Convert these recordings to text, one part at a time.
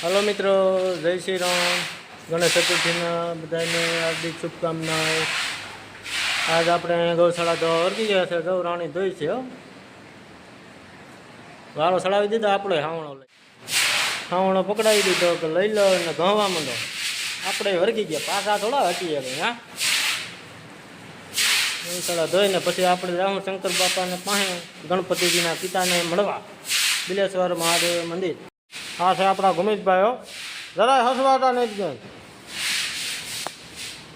Hello मित्रों, जय श्री राम। गणेश चतुर्थीना बधाने हार्दिक शुभकामनाएं। आज આપણે ગૌશાળા તો વર્ગી ગયા છે। ગૌ રાણી ધોઈ છે હો, વાળો સડાવી દીધો। આપણે હાવણો પકડાવી દીધો કે લઈ લો અને ઘઉંવા માંડો। આપણે વર્ગી ગયા, પાછા થોડા હટીએ ગઈ। હા, ગૌશાળા ધોઈને પછી આપણે જાઉં શંકર બાપાને પાસે, ગણપતિજીના પિતાને મળવા, બિલેશ્વર મહાદેવ મંદિર। આ છે આપણા ગુમીતભાઈ હો, જરાય હસવાતા નથી ગઈ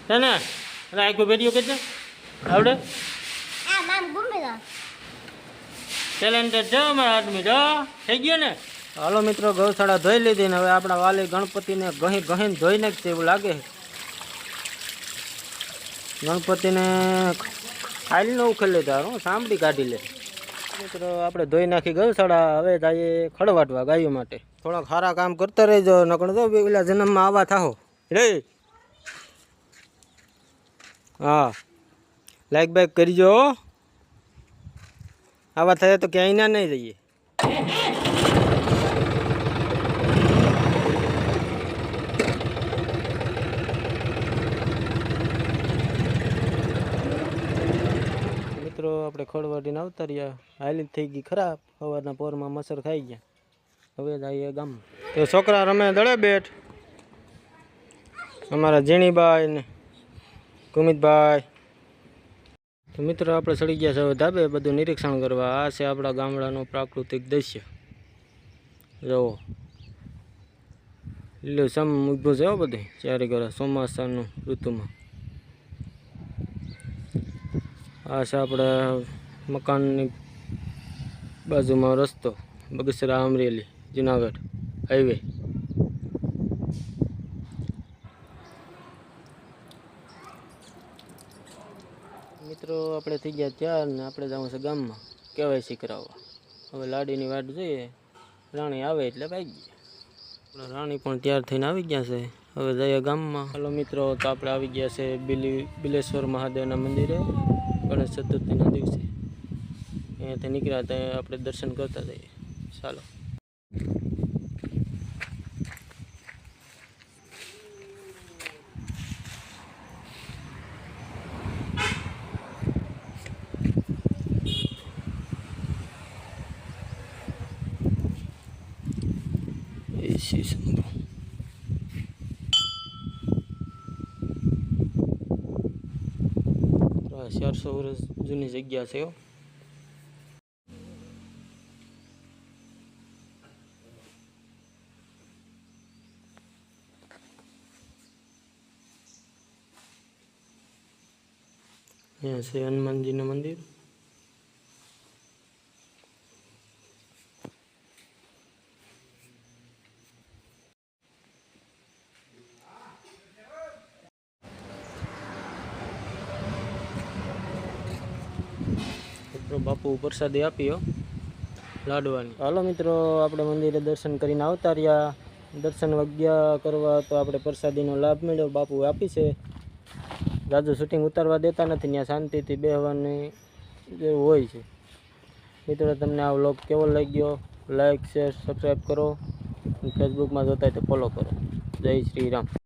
છે ને। એટલે આખું વિડીયો કે છે આવડે, ટેલેન્ટેડ છે અમારા આદમી। જો થઈ ગયો ને। હાલો મિત્રો, ગૌશાળા ધોઈ લીધી ને હવે આપણા વાલી ગણપતિને ઘહીને ધોઈ નાખશે એવું લાગે। ગણપતિને ખાલી ઉખેલ લેતા હું સાંભળી કાઢી લે। મિત્રો આપણે ધોઈ નાખી ગૌશાળા, હવે જઈએ ખડવાટવા ગાયો માટે। થોડાક સારા કામ કરતા રહેજો, નકર તો પેલા જન્મમાં આવા થાઓ રે। હા, લાઈક બાઈક કરજો, આવા થાય તો ક્યાંય ના નહીં જઈએ। મિત્રો આપણે ખડવાટીને આવતા રહ્યા, હાલી થઈ ગઈ ખરાબ, સવારના પોરમાં મસર ખાઈ ગયા। હવે જઈએ ગામ। તો છોકરા રમે દળે બેઠ, અમારા ઝીણીબાઈ ને ગુમિતભાઈ। તો મિત્રો આપણે ચડી ગયા છે હવે ધાબે બધું નિરીક્ષણ કરવા। આ છે આપણા ગામડાનું પ્રાકૃતિક દૃશ્ય, જુઓ લીલું સમ ઊભું છે બધું ચારે ઘરે ચોમાસાનું ઋતુમાં। આ છે આપણે મકાનની બાજુમાં રસ્તો, બગસરા અમરેલી જુનાગઢ હાઈવે। મિત્રો આપણે થઈ ગયા ત્યાર ને આપણે જવું છે ગામમાં કેવાયસી કરાવવા। હવે લાડીની વાટ જોઈએ, રાણી આવે એટલે ભાગી ગયા। રાણી પણ તૈયાર થઈને આવી ગયા છે, હવે જઈએ ગામમાં। હાલો મિત્રો, તો આપણે આવી ગયા છે બિલેશ્વર મહાદેવના મંદિરે ગણેશ ચતુર્થીના દિવસે। અહીંયાથી નીકળ્યા ત્યાં આપણે દર્શન કરતા જઈએ, ચાલો। એસી સંભવ 400 વર્ષ જૂની જગ્યા છે। यहाँ से हनुमान जी નું મંદિર। બાપુ પ્રસાદી આપીઓ લાડવાની। હાલો મિત્રો, આપણે મંદિરે દર્શન કરીને આવતા રહ્યા। દર્શન વગ્યા કરવા તો આપણે પ્રસાદીનો લાભ મળ્યો, બાપુ આપી છે। જાજુ શૂટિંગ ઉતારવા દેતા નથી, ત્યાં શાંતિથી બેહવાની જેવું હોય છે। મિત્રો તમને આ વ્લોગ કેવો લાગ્યો, લાઈક શેર સબસ્ક્રાઈબ કરો, ફેસબુકમાં જોતા હોય તો ફોલો કરો। જય શ્રી રામ।